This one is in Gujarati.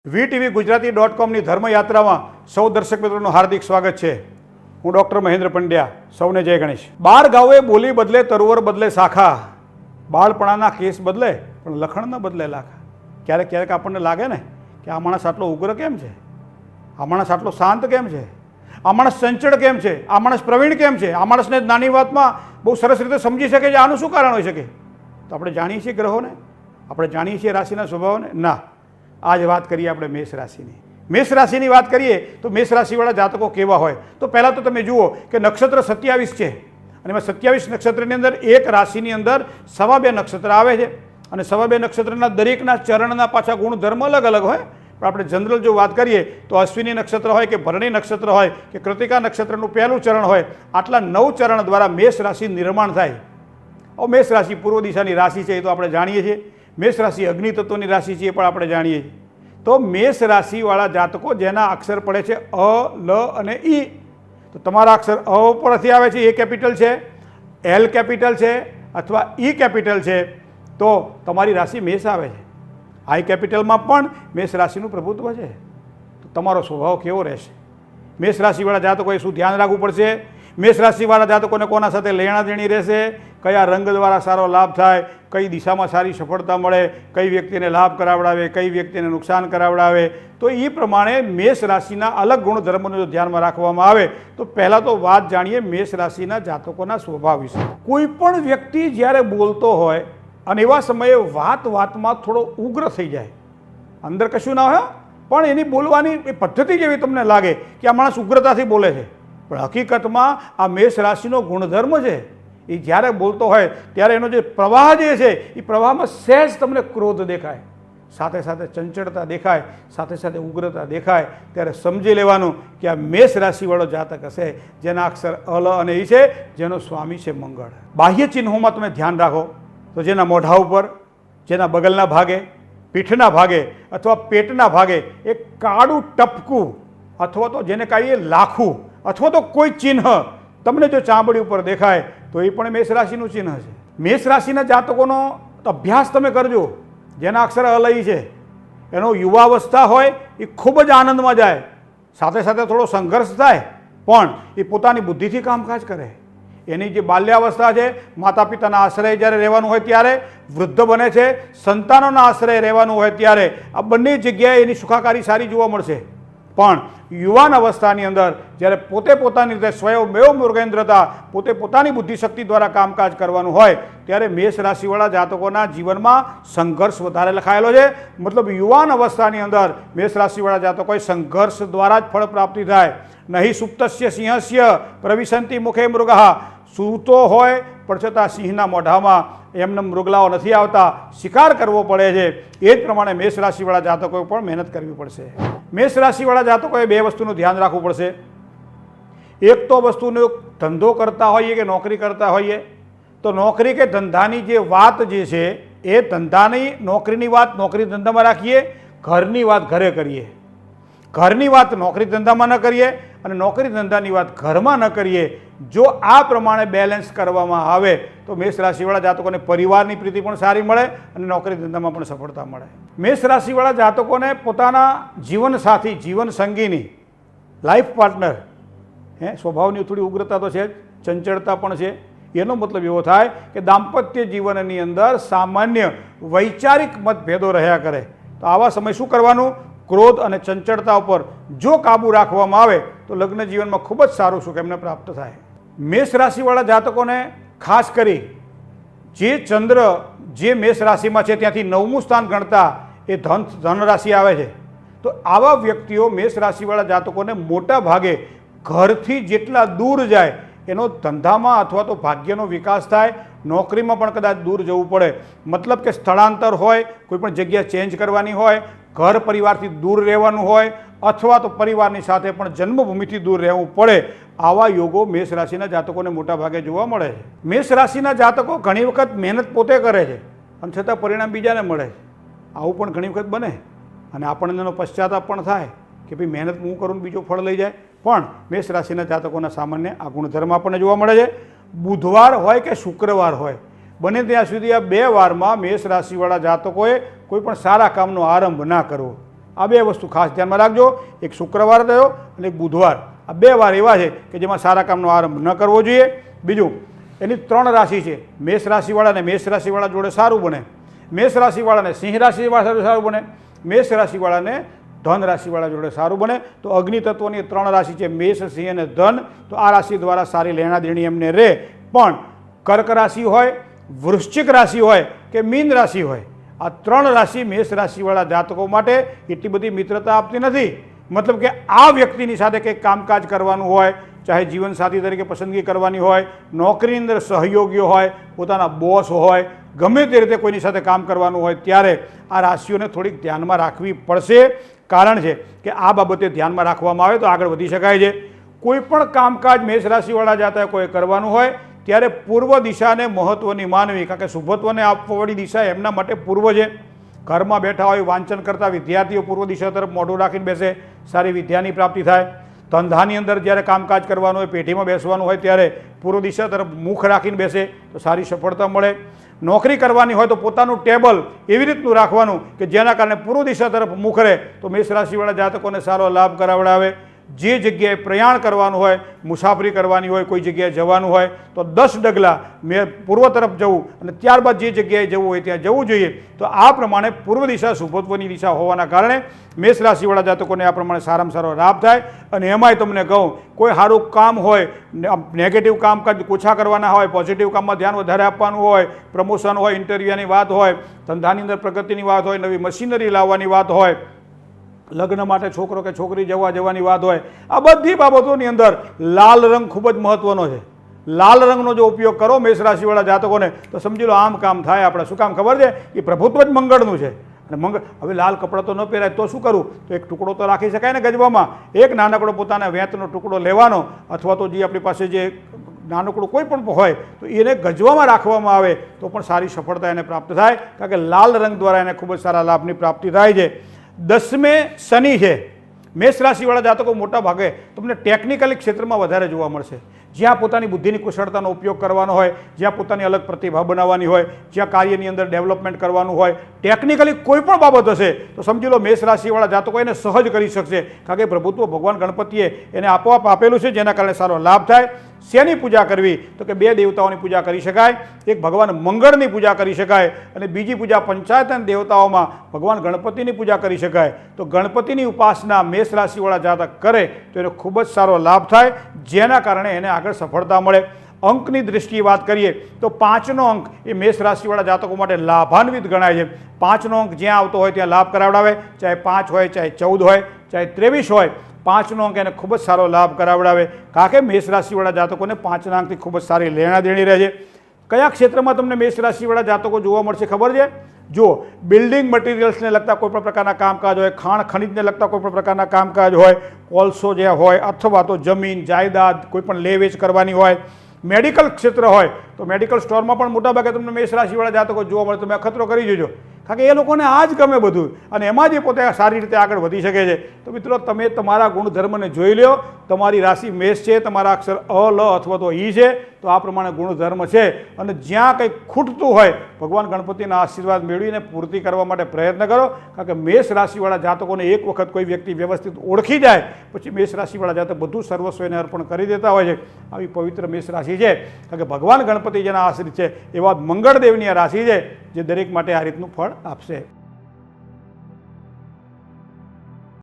VTV ગુજરાતી.comની ધર્મયાત્રામાં સૌ દર્શક મિત્રોનું હાર્દિક સ્વાગત છે। હું ડૉક્ટર મહેન્દ્ર પંડ્યા। સૌને જય ગણેશ। 12 ગાવે બોલી બદલે તરુવર બદલે શાખા, બાળપણાના કેસ બદલે પણ લખણ ન બદલે લાખા। ક્યારેક ક્યારેક આપણને લાગે ને કે આ માણસ આટલો ઉગ્ર કેમ છે, આ માણસ આટલો શાંત કેમ છે, આ માણસ ચંચળ કેમ છે, આ માણસ પ્રવીણ કેમ છે, આ માણસને નાની વાતમાં બહુ સરસ રીતે સમજી શકે છે, આનું શું કારણ હોઈ શકે? તો આપણે જાણીએ છીએ ગ્રહોને, આપણે જાણીએ છીએ રાશિના સ્વભાવને? ના। आज बात करिए अपने मेष राशि की। मेष राशि की बात करिए तो मेष राशि वाला जातको केवा होय तो पहला तो तमे जुओ कि नक्षत्र 27 है और 27 नक्षत्र अंदर एक राशि अंदर 2.5 नक्षत्र आवे छे और 2.5 नक्षत्रना दरेकना चरणना पाछा गुणधर्म अलग अलग होय। पण आपणे जनरल जो बात करिए तो अश्विनी नक्षत्र होय कि भरणी नक्षत्र होय कि कृतिका नक्षत्रनुं पहेलुं चरण होय, आटला 9 चरण द्वारा मेष राशि निर्माण थाय। और मेष राशि पूर्व दिशानी राशि है तो आपणे जाणीए छीए। मेष राशि अग्नि तत्वनी राशि है पण आपणे जाणीए छीए। तो मेष राशिवाळा जातको जेना अक्षर पड़े छे अ, ल अने ई, तो तमारा अक्षर अ परथी आवे छे, ए केपिटल है, एल केपिटल है अथवा ई केपिटल है तो तमारी राशि मेष आवे छे। आई केपिटल में पण मेष राशिनुं प्रभुत्व है। तो तमारो स्वभाव केवो रहेशे? मेष राशिवाळा जातकोए शुं ध्यान राखवुं पड़शे? मेष राशिवाळा जातकोने कोना साथे लेणा देणी रहेशे? कया रंग द्वारा सारो लाभ थाय, कई दिशा में सारी सफलता मळे, कई व्यक्ति ने लाभ करावड़ावे, कई व्यक्ति ने नुकसान करावड़ावे। तो ये प्रमाणे मेष राशिना अलग गुणधर्मों जो ध्यान में राखवामां आवे तो पहला तो बात जाणीए मेष राशिना जातकोना स्वभाव विषे। कोईपण व्यक्ति ज्यारे बोलतो होय अने एवा समये वात वातमां थोड़ो उग्र थई जाय, अंदर कशुं ना होय पण एनी बोलवानी पद्धति जेवी तमने लागे कि आ माणस उग्रताथी बोले छे, पण हकीकतमां आ मेष राशिनो गुणधर्म छे। એ જ્યારે બોલતો હોય ત્યારે એનો જે પ્રવાહ જે છે એ પ્રવાહમાં સહેજ તમને ક્રોધ દેખાય, સાથે સાથે ચંચળતા દેખાય, સાથે સાથે ઉગ્રતા દેખાય, ત્યારે સમજી લેવાનું કે આ મેષ રાશિવાળો જાતક હશે જેના અક્ષર અલ અને ઈ છે, જેનો સ્વામી છે મંગળ। બાહ્ય ચિહ્નોમાં તમે ધ્યાન રાખો તો જેના મોઢા ઉપર, જેના બગલના ભાગે, પીઠના ભાગે અથવા પેટના ભાગે એક કાળું ટપકું અથવા તો જેને કહીએ લાખું અથવા તો કોઈ ચિહ્ન તમને જો ચામડી ઉપર દેખાય तो ये पण मेष राशिनु चिन्ह है। मेष राशिना जातकोनो अभ्यास तमे करजो। जेना अक्षर अलई है एनो युवावस्था होय ए खूब ज आनंद में जाए, साथे साथे थोड़ो संघर्ष थाय पण ए पोतानी बुद्धिथी कामकाज करे। एनी जे बाल्यावस्था है माता पिताना आश्रय ज्यारे रहेवानुं होय त्यारे, वृद्ध बने छे संतानोना आश्रय रहेवानुं होय त्यारे आ बंने जग्याए एनी सुखाकारी सारी जोवा मळशे। पण युवान अवस्थानी अंदर ज्यारे पोते पोतानी रीते स्वयंमेव मृगेन्द्रता पोते पोतानी बुद्धिशक्ति द्वारा कामकाज करवानुं होय त्यारे मेष राशिवाळा जातकोना जीवनमां संघर्ष वधारे लखायेलो छे। मतलब युवान अवस्थानी अंदर मेष राशिवाळा जातकोए संघर्ष द्वारा ज फल प्राप्ति थाय। नहीं सुप्तस्य सिंहस्य प्रविशन्ति मुखे मृगः। सूतो होय पण छतां सिंहना मोढामां एमने मृगलाओ नहीं आता, शिकार करवो पड़े छे। ए ज प्रमाणे मेष राशिवाळा जातकोए पण मेहनत करवी पड़शे। मेष राशिवाळा जातकोए बे वस्तुनुं ध्यान राखवुं पड़शे। एक तो वस्तुनो धंधो करता होईए कि नौकरी करता होईए तो नौकरी के धंधानी जे वात जे छे ए धंधानी नौकरीनी वात नौकरी धंधामां राखीए, घरनी वात घरे करीए, घरनी वात नौकरी धंधामां न करीए अने नौकरी धंधानी वात घरमां न करीए। जो आ प्रमाणे बेलेन्स करवामां आवे तो मेष राशिवाळा जातकोने परिवारनी प्रीति पण सारी मळे अने नौकरी धंधामां पण सफलता मळे। मेष राशिवाळा जातकोने पोताना जीवन साथी, जीवन संगीनी, लाइफ पार्टनर स्वभावनी थोड़ी उग्रता तो है, चंचलता पण है। एनो मतलब एवो थाय कि दाम्पत्य जीवननी अंदर सामान्य वैचारिक मतभेदों रह्या करे। तो आवा समय शुं करवानुं? क्रोध और चंचलता पर जो काबू राखवामां आवे तो लग्न जीवन में खूब ज सारूं सुख एमने प्राप्त थाय। मेष राशिवाळा जातकोने खास करी जे चंद्र जे मेष राशि में है त्यांथी 9मुं स्थान गणता ए धन राशि आवे छे। तो आवा व्यक्तिओ मेष राशिवाळा जातकोने मोटा भागे घरथी जेटला दूर जाए एनो धंधामां अथवा तो भाग्यनो विकास थाय, नौकरीमां पण कदाच दूर जवुं पड़े। मतलब के स्थळांतर होय, कोईपण जग्या चेन्ज करवानी होय, घर परिवारथी दूर रहेवानुं होय अथवा तो परिवारनी साथे पण जन्मभूमिथी दूर रहेवुं पड़े, आवा योगो मेष राशिना जातकोने मोटा भागे जोवा मळे छे। मेष राशिना जातको घणी वखत मेहनत पोते करे छे अने छतां परिणाम बीजाने मळे छे। आवुं पण घणी वखत बने अने आपणने एनो पश्चाताप पण थाय कि भाई मेहनत हूँ करूँ बीजो फल लई जाए। पण मेष राशिना जातकोना सामान्य आ गुणधर्म आपणे जोवा मळे छे। बुधवार होय कि शुक्रवार होय बने त्यां सुधी आ 2 वारमां मेष राशिवाळा जातकोए कोईपण सारा कामनो आरंभ ना करवो। આ બે વસ્તુ ખાસ ધ્યાનમાં રાખજો. એક શુક્રવાર થયો અને એક બુધવાર. આ બે વાર એવા છે કે જેમાં સારા કામનો આરંભ ન કરવો જોઈએ. બીજું, એની 3 રાશિ છે. મેષ રાશિવાળાને મેષ રાશિવાળા જોડે સારું બને, મેષ રાશિવાળાને સિંહ રાશિવાળા જોડે સારું બને, મેષ રાશિવાળાને ધન રાશિવાળા જોડે સારું બને. તો અગ્નિ તત્વની 3 રાશિ છે, મેષ, સિંહ અને ધન. તો આ રાશિ દ્વારા સારી લેણા દેણી એમને રહે. પણ કર્ક રાશિ હોય, વૃશ્ચિક રાશિ હોય કે મીન રાશિ હોય, આ 3 રાશિ મેષ રાશિવાળા જાતકો માટે એટલી બધી મિત્રતા આપતી નથી. મતલબ કે આ વ્યક્તિની સાથે કંઈક કામકાજ કરવાનું હોય, ચાહે જીવનસાથી તરીકે પસંદગી કરવાની હોય, નોકરીની અંદર સહયોગીઓ હોય, પોતાના બોસ હોય, ગમે તે રીતે કોઈની સાથે કામ કરવાનું હોય, ત્યારે આ રાશિઓને થોડીક ધ્યાનમાં રાખવી પડશે. કારણ છે કે આ બાબતે ધ્યાનમાં રાખવામાં આવે તો આગળ વધી શકાય છે. કોઈ પણ કામકાજ મેષ રાશિવાળા જાતકોએ કરવાનું હોય ત્યારે પૂર્વ દિશાને મહત્ત્વની માનવી, કારણ કે શુભત્વને આપવાવાળી દિશા એમના માટે પૂર્વ છે. ઘરમાં બેઠા હોય વાંચન કરતા વિદ્યાર્થીઓ પૂર્વ દિશા તરફ મોઢું રાખીને બેસે, સારી વિદ્યાની પ્રાપ્તિ થાય. ધંધાની અંદર જ્યારે કામકાજ કરવાનું હોય, પેઢીમાં બેસવાનું હોય ત્યારે પૂર્વ દિશા તરફ મુખ રાખીને બેસે તો સારી સફળતા મળે. નોકરી કરવાની હોય તો પોતાનું ટેબલ એવી રીતનું રાખવાનું કે જેના કારણે પૂર્વ દિશા તરફ મુખ રહે તો મેષ રાશિવાળા જાતકોને સારો લાભ કરાવડાવે. જે જગ્યાએ પ્રયાણ કરવાનું હોય, મુસાફરી કરવાની હોય, કોઈ જગ્યાએ જવાનું હોય તો 10 ડગલા પૂર્વ તરફ જવું અને ત્યારબાદ જે જગ્યાએ જવું હોય ત્યાં જવું જોઈએ. તો આ પ્રમાણે પૂર્વ દિશા શુભત્વની દિશા હોવાના કારણે મેષ રાશિવાળા જાતકોને આ પ્રમાણે સારામાં સારો લાભ થાય. અને એમાંય તમને કહું, કોઈ સારું કામ હોય, નેગેટિવ કામકાજ ઓછા કરવાના હોય, પોઝિટિવ કામમાં ધ્યાન વધારે આપવાનું હોય, પ્રમોશન હોય, ઇન્ટરવ્યુની વાત હોય, ધંધાની અંદર પ્રગતિની વાત હોય, નવી મશીનરી લાવવાની વાત હોય, લગ્ન માટે છોકરો કે છોકરી જવાની વાત હોય, આ બધી બાબતોની અંદર લાલ રંગ ખૂબ જ મહત્વનો છે. લાલ રંગનો જો ઉપયોગ કરો મેષ રાશિવાળા જાતકોને તો સમજી લો આમ કામ થાય. આપણે શું કામ ખબર છે? એ પ્રભુત્વ જ મંગળનું છે. અને મંગળ, હવે લાલ કપડાં તો ન પહેરાય તો શું કરવું? તો એક ટુકડો તો રાખી શકાય ને ગજવામાં. એક નાનકડો પોતાના વેતનો ટુકડો લેવાનો, અથવા તો જે આપણી પાસે જે નાનકડું કોઈ પણ હોય તો એને ગજવામાં રાખવામાં આવે તો પણ સારી સફળતા એને પ્રાપ્ત થાય. કારણ કે લાલ રંગ દ્વારા એને ખૂબ જ સારા લાભની પ્રાપ્તિ થાય છે. 10મે શનિ છે. મેષ રાશિવાળા જાતકો મોટા ભાગે તમને ટેકનિકલી ક્ષેત્રમાં વધારે જોવા મળશે. જ્યાં પોતાની બુદ્ધિની કુશળતાનો ઉપયોગ કરવાનો હોય, જ્યાં પોતાની અલગ પ્રતિભા બનાવવાની હોય, જ્યાં કાર્યની અંદર ડેવલપમેન્ટ કરવાનું હોય, ટેકનિકલી કોઈ પણ બાબત હશે તો સમજી લો મેષ રાશિવાળા જાતકો એને સહજ કરી શકશે. કારણ કે પ્રભુત્વ ભગવાન ગણપતિએ એને આપોઆપ આપેલું છે, જેના કારણે સારો લાભ થાય. શેની પૂજા કરવી? તો કે 2 દેવતાઓની પૂજા કરી શકાય. એક ભગવાન મંગળની પૂજા કરી શકાય અને બીજી પૂજા પંચાયતન દેવતાઓમાં ભગવાન ગણપતિની પૂજા કરી શકાય. તો ગણપતિની ઉપાસના મેષ રાશિવાળા જાતક કરે તો એને ખૂબ જ સારો લાભ થાય, જેના કારણે એને આગળ સફળતા મળે. અંકની દૃષ્ટિએ વાત કરીએ તો 5નો અંક એ મેષ રાશિવાળા જાતકો માટે લાભાન્વિત ગણાય છે. 5નો અંક જ્યાં આવતો હોય ત્યાં લાભ કરાવડાવે. ચાહે 5 હોય, ચાહે 14 હોય, ચાહે 23 હોય, 5નો અંક એને ખૂબ જ સારો લાભ કરાવડાવે. કારણ કે મેષ રાશિવાળા જાતકોને 5ના અંકથી ખૂબ જ સારી લેણા દેણી રહે છે. કયા ક્ષેત્રમાં તમને મેષ રાશિવાળા જાતકો જોવા મળશે ખબર છે? જો બિલ્ડિંગ મટીરિયલ્સને લગતા કોઈ પણ પ્રકારના કામકાજ હોય, ખાણ ખનીજને લગતા કોઈ પણ પ્રકારના કામકાજ હોય, કોલસો જે હોય, અથવા તો જમીન જાયદાદ કોઈ પણ લે વેચ કરવાની હોય, મેડિકલ ક્ષેત્ર હોય તો મેડિકલ સ્ટોરમાં પણ મોટાભાગે તમને મેષ રાશિવાળા જાતકો જોવા મળે. તમે અખતરો કરી જોજો. કારણ કે એ લોકોને આ જ ગમે બધું અને એમાં જ પોતે સારી રીતે આગળ વધી શકે છે. તો મિત્રો, તમે તમારા ગુણધર્મને જોઈ લો. તમારી રાશિ મેષ છે, તમારા અક્ષર અ, લ અથવા તો ઈ છે, તો આ પ્રમાણે ગુણધર્મ છે. અને જ્યાં કંઈક ખૂટતું હોય ભગવાન ગણપતિના આશીર્વાદ મેળવીને પૂર્તિ કરવા માટે પ્રયત્ન કરો. કારણ કે મેષ રાશિવાળા જાતકોને એક વખત કોઈ વ્યક્તિ વ્યવસ્થિત ઓળખી જાય પછી મેષ રાશિવાળા જાતક બધું સર્વસ્વ એને અર્પણ કરી દેતા હોય છે. આવી પવિત્ર મેષ રાશિ છે. કારણ કે ભગવાન ગણપતિ જેના આશ્રિત છે એવા મંગળદેવની આ રાશિ છે જે દરેક માટે આ રીતનું ફળ આપશે.